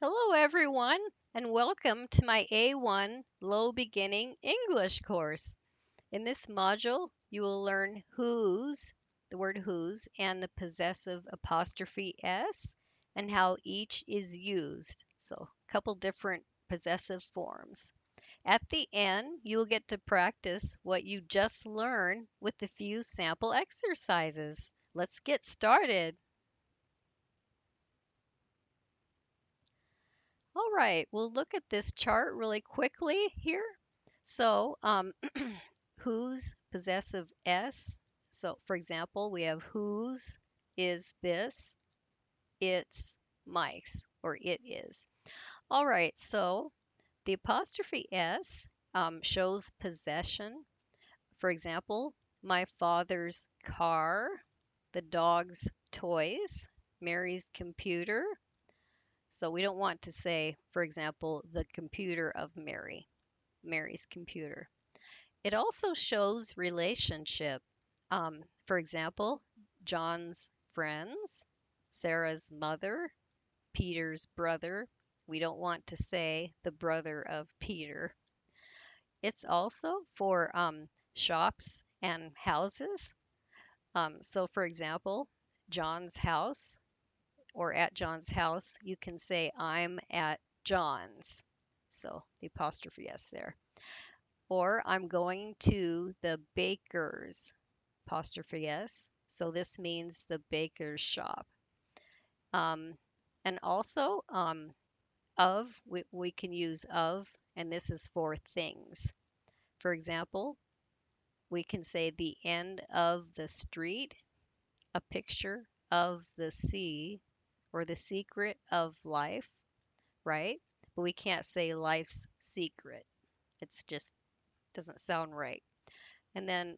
Hello, everyone, and welcome to my A1 Low Beginning English course. In this module, you will learn whose, the word whose, and the possessive apostrophe s, and how each is used. So, a couple different possessive forms. At the end, you will get to practice what you just learned with a few sample exercises. Let's get started. All right, we'll look at this chart really quickly here. So, whose possessive s. So, for example, we have whose is this, it's Mike's, or it is. All right, so the apostrophe s shows possession. For example, my father's car, the dog's toys, Mary's computer. So we don't want to say, for example, the computer of Mary, Mary's computer. It also shows relationship. For example, John's friends, Sarah's mother, Peter's brother. We don't want to say the brother of Peter. It's also for shops and houses. So, for example, John's house or at John's house, you can say, I'm at John's. So the apostrophe S there. Or I'm going to the baker's, apostrophe S. So this means the baker's shop. Um, and also we can use of, and this is for things. For example, we can say the end of the street, a picture of the sea, or the secret of life, right? But we can't say life's secret. It's just doesn't sound right. And then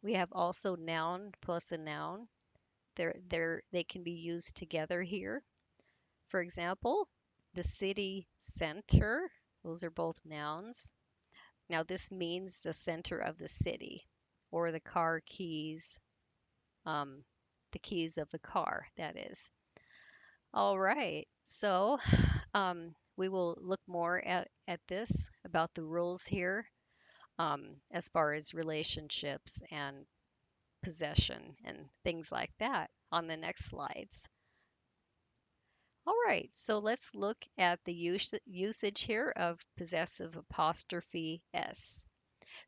we have also noun plus a noun. They can be used together here. For example, the city center. Those are both nouns. Now this means the center of the city, or the car keys, um, the keys of the car. That is. All right. So we will look more at this about the rules here as far as relationships and possession and things like that on the next slides. All right, so let's look at the usage here of possessive apostrophe s.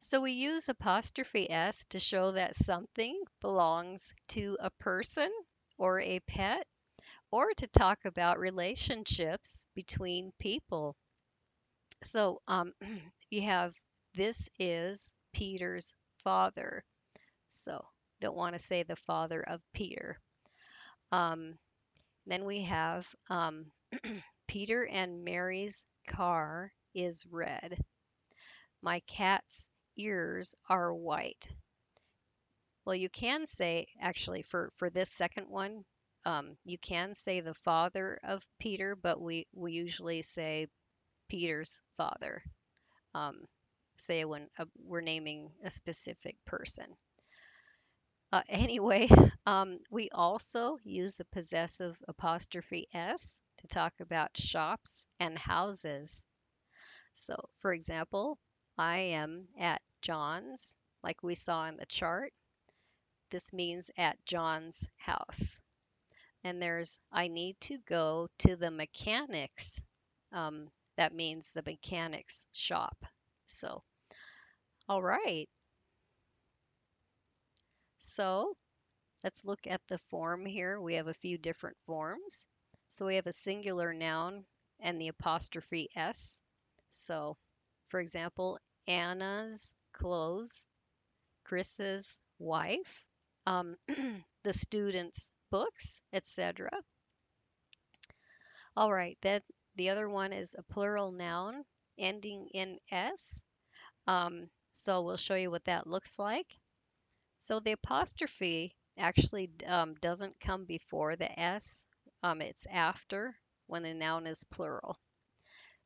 So we use apostrophe s to show that something belongs to a person or a pet, or to talk about relationships between people. So you have this is Peter's father. So don't want to say the father of Peter. Um, then we have Peter and Mary's car is red. My cat's ears are white. Well, you can say, actually, for this second one, you can say the father of Peter, but we usually say Peter's father. Um, say when we're naming a specific person. Anyway, we also use the possessive apostrophe s to talk about shops and houses. So, for example, I am at John's, like we saw in the chart. This means at John's house. And there's, I need to go to the mechanics. That means the mechanics shop. So, all right. So, let's look at the form here. We have a few different forms. So we have a singular noun and the apostrophe s. So, for example, Anna's clothes, Chris's wife, the student's books, etc. All right, then the other one is a plural noun ending in s. So we'll show you what that looks like. So the apostrophe actually doesn't come before the S. It's after when the noun is plural.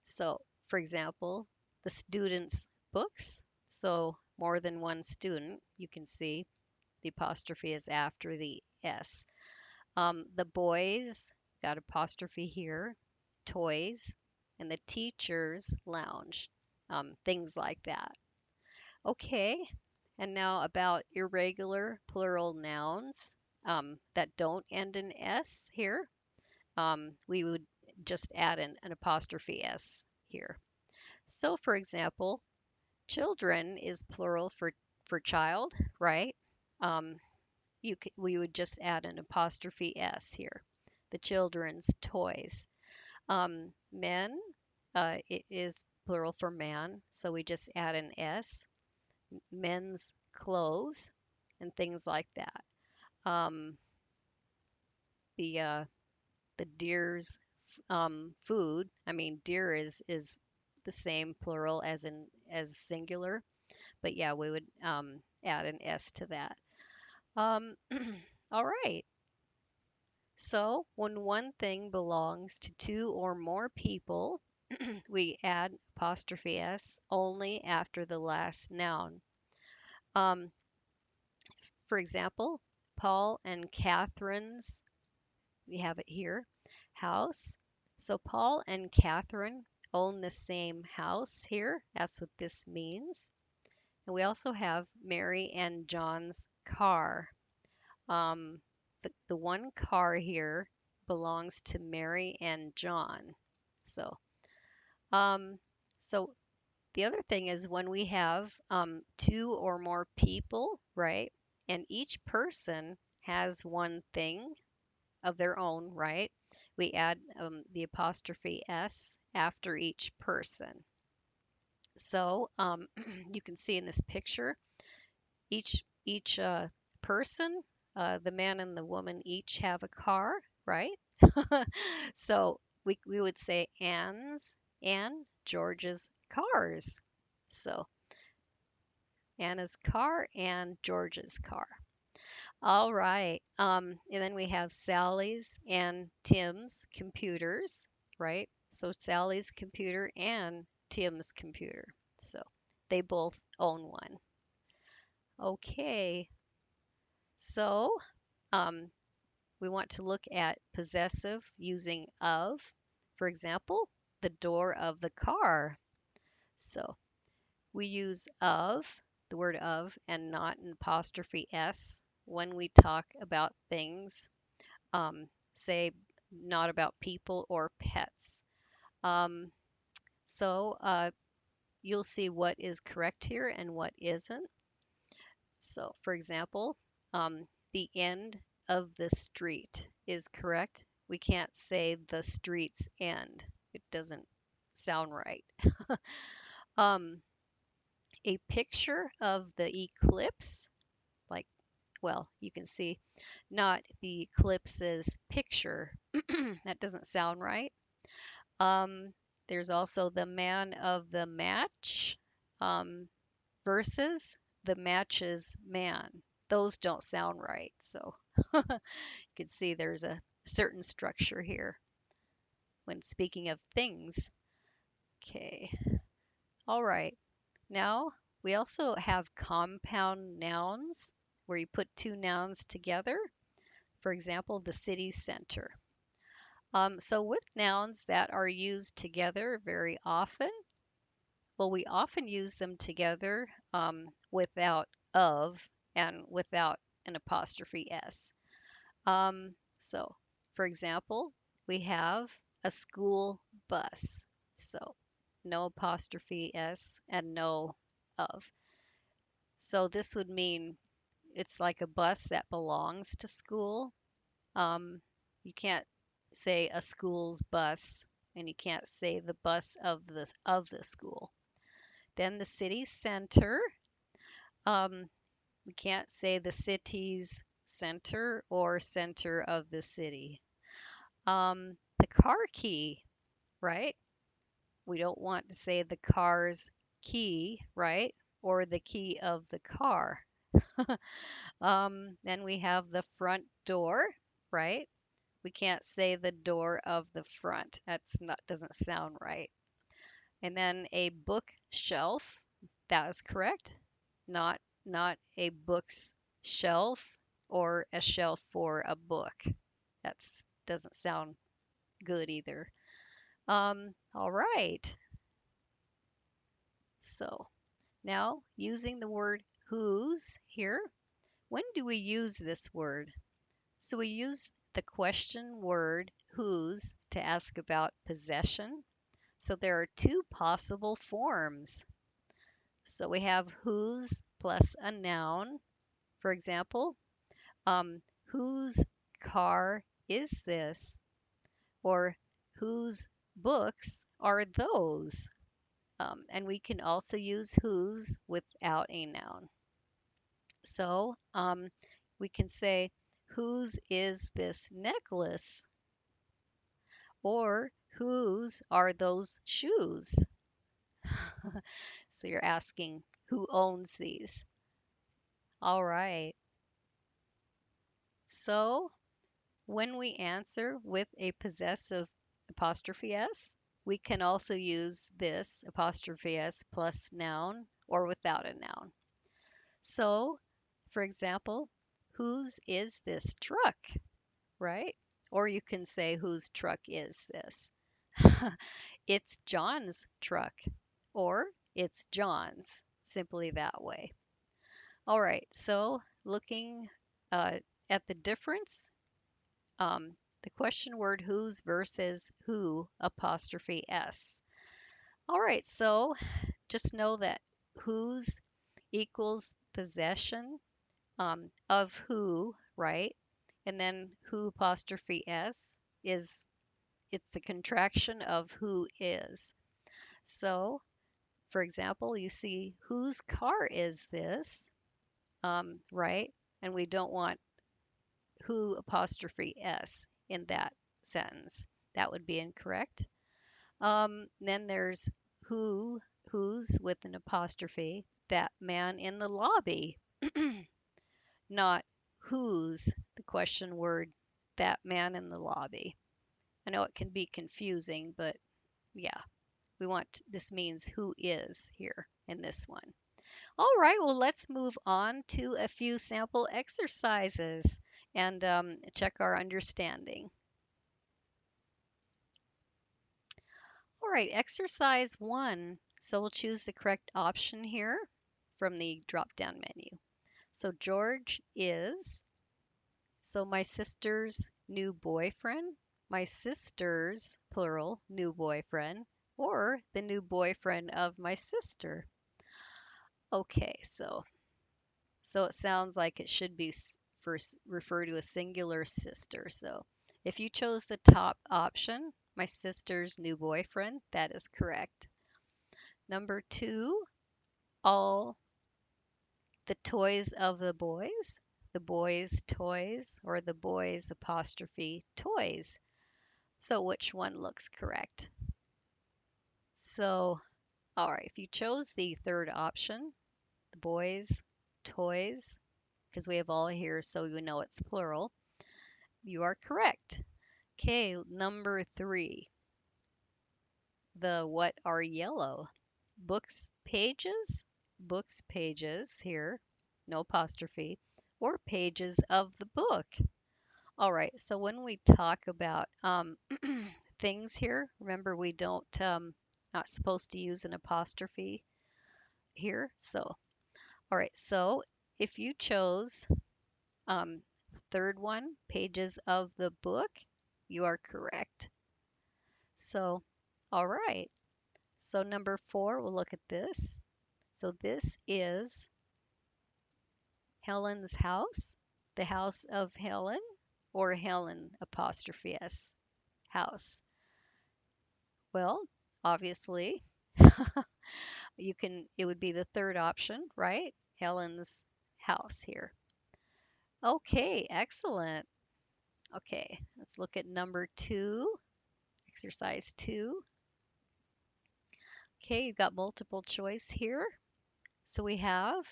So, for example, the student's books. So more than one student, you can see the apostrophe is after the S. The boys got apostrophe here. toys, and the teacher's lounge, things like that. Okay, and now about irregular plural nouns that don't end in S here. We would just add an apostrophe S here. So, for example, children is plural for child, right? Um, we would just add an apostrophe S here. The children's toys. Men, it is plural for man, so we just add an S. Men's clothes and things like that. Um, the the deer's food. I mean, deer is the same plural as singular, but yeah, we would add an S to that. Um, all right. So when one thing belongs to two or more people, we add apostrophe S only after the last noun. Um, for example, Paul and Catherine's, we have it here, house. So Paul and Catherine own the same house here. That's what this means. And we also have Mary and John's car. Um, the one car here belongs to Mary and John. So, um, so the other thing is when we have two or more people, right? And each person has one thing of their own, right? We add the apostrophe S after each person. So you can see in this picture, each person, the man and the woman each have a car, right? So we would say Anne's and George's cars. So Anna's car and George's car. All right. And then we have Sally's and Tim's computers, right? So Sally's computer and Tim's computer. So they both own one. Okay. So um, we want to look at possessive using of. For example, the door of the car. So we use of, the word of, and not an apostrophe S when we talk about things, say not about people or pets. Um, so you'll see what is correct here and what isn't. So, for example, the end of the street is correct. We can't say the street's end. It doesn't sound right. um, a picture of the eclipse, like, well, you can see not the eclipse's picture. That doesn't sound right. Um, there's also the man of the match um, versus the match's man. Those don't sound right. So you can see there's a certain structure here when speaking of things. Okay. All right. Now we also have compound nouns where you put two nouns together. For example, the city center. So with nouns that are used together very often, well, we often use them together without of and without an apostrophe S. So, for example, we have a school bus. So, no apostrophe S and no of. So, this would mean it's like a bus that belongs to school. You can't say a school's bus, and you can't say the bus of the school. Then the city center. Um, we can't say the city's center or center of the city. The car key, right? We don't want to say the car's key, right? Or the key of the car. Then we have the front door, right? We can't say the door of the front. That's not doesn't sound right. And then a bookshelf. That is correct. Not a book's shelf or a shelf for a book. That's doesn't sound good either. All right. So now using the word whose here, when do we use this word? So we use the question word whose to ask about possession. So there are two possible forms. So we have whose plus a noun. For example, whose car is this? Or whose books are those? And we can also use whose without a noun. So we can say, whose is this necklace? Or whose are those shoes? So you're asking who owns these. All right. So when we answer with a possessive apostrophe s, we can also use this apostrophe s plus noun or without a noun. So, for example, whose is this truck, right? Or you can say, whose truck is this? It's John's truck, or it's John's, simply that way. All right, so looking uh, at the difference, the question word whose versus who apostrophe s. All right, so just know that whose equals possession of who, right? And then who apostrophe s is it's the contraction of who is. So, for example, you see whose car is this, right? And we don't want who apostrophe s in that sentence. That would be incorrect. Then there's who, whose with an apostrophe, that man in the lobby, not whose, the question word, that man in the lobby. I know it can be confusing, but yeah, this means who is here in this one. All right, well, let's move on to a few sample exercises and check our understanding. All right, exercise 1. So we'll choose the correct option here from the drop-down menu. So George is, so my sister's new boyfriend, my sister's, plural, new boyfriend, or the new boyfriend of my sister. Okay, so it sounds like it should be refer to a singular sister. So if you chose the top option, my sister's new boyfriend, that is correct. Number 2, all the toys of the boys' toys, or the boys apostrophe toys. So which one looks correct? So, all right, if you chose the third option, the boys' toys, because we have all here, so you know it's plural, you are correct. Okay, number 3, the what are yellow? Books pages here, no apostrophe, or pages of the book. All right, so when we talk about things here, remember we don't, not supposed to use an apostrophe here. So, all right, so if you chose third one, pages of the book, you are correct. So, all right. So number 4, we'll look at this. So this is Helen's house, the house of Helen, or Helen apostrophe S, house. Well, obviously, it would be the third option, right? Helen's house here. Okay, excellent. Okay, let's look at number 2, exercise 2. Okay, you've got multiple choice here. So we have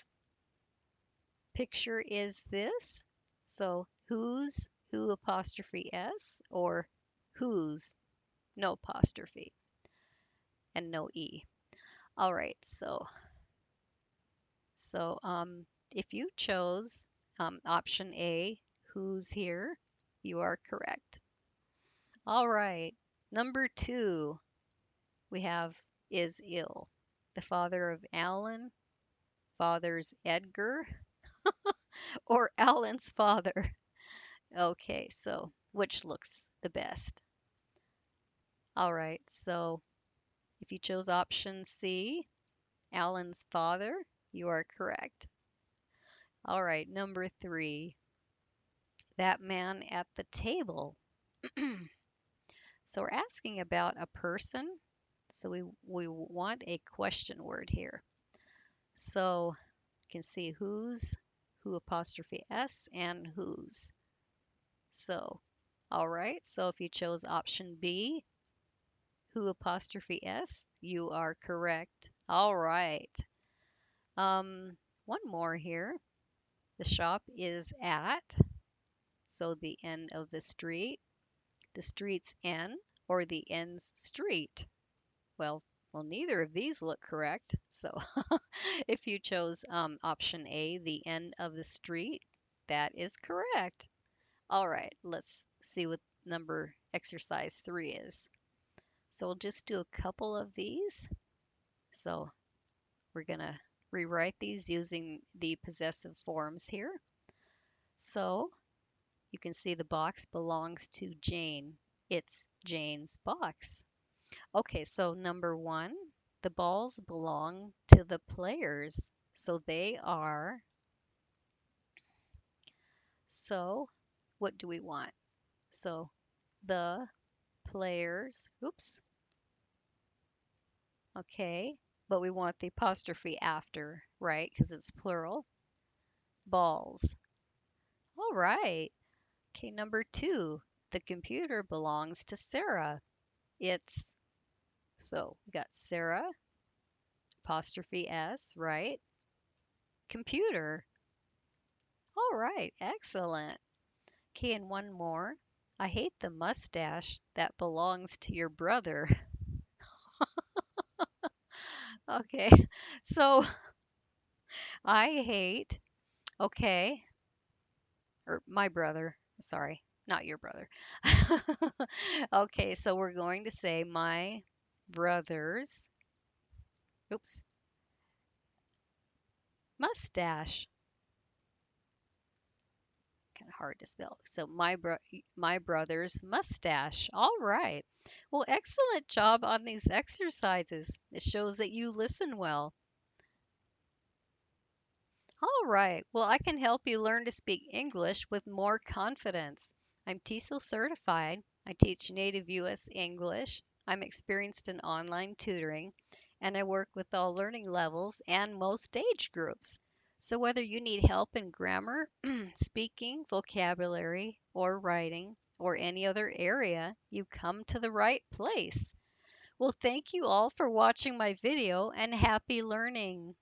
picture is this. So who apostrophe s, or whose, no apostrophe and no e. All right, so if you chose option A, who's here, you are correct. All right. Number 2 we have is ill. The father of Alan, father's Edgar, or Alan's father. Okay, so which looks the best? All right, so if you chose option C, Alan's father, you are correct. All right, number 3, that man at the table. So we're asking about a person. So we want a question word here. So you can see whose, who apostrophe S, and whose. So, all right. So if you chose option B, who apostrophe S, you are correct. All right. One more here. The shop is at, so the end of the street's N, or the N's street. Well, well, neither of these look correct. So if you chose option A, the end of the street, that is correct. All right, let's see what number exercise 3 is. So we'll just do a couple of these. So we're going to rewrite these using the possessive forms here. So you can see the box belongs to Jane. It's Jane's box. Okay, so number 1, the balls belong to the players. So they are, so what do we want? So the players, oops, okay, but we want the apostrophe after, right? Because it's plural. Balls. All right. Okay, number 2, the computer belongs to Sarah. It's, so we got Sarah, apostrophe S, right? Computer. All right, excellent. Okay, and one more. I hate the mustache that belongs to your brother. Okay, so I hate, okay, or my brother, sorry, not your brother. Okay, so we're going to say my brother's, oops, mustache. Kind of hard to spell. So my brother's mustache. All right. Well, excellent job on these exercises. It shows that you listen well. All right. Well, I can help you learn to speak English with more confidence. I'm TESOL certified. I teach native U.S. English. I'm experienced in online tutoring, and I work with all learning levels and most age groups. So whether you need help in grammar, speaking, vocabulary, or writing, or any other area, you come to the right place. Well, thank you all for watching my video, and happy learning.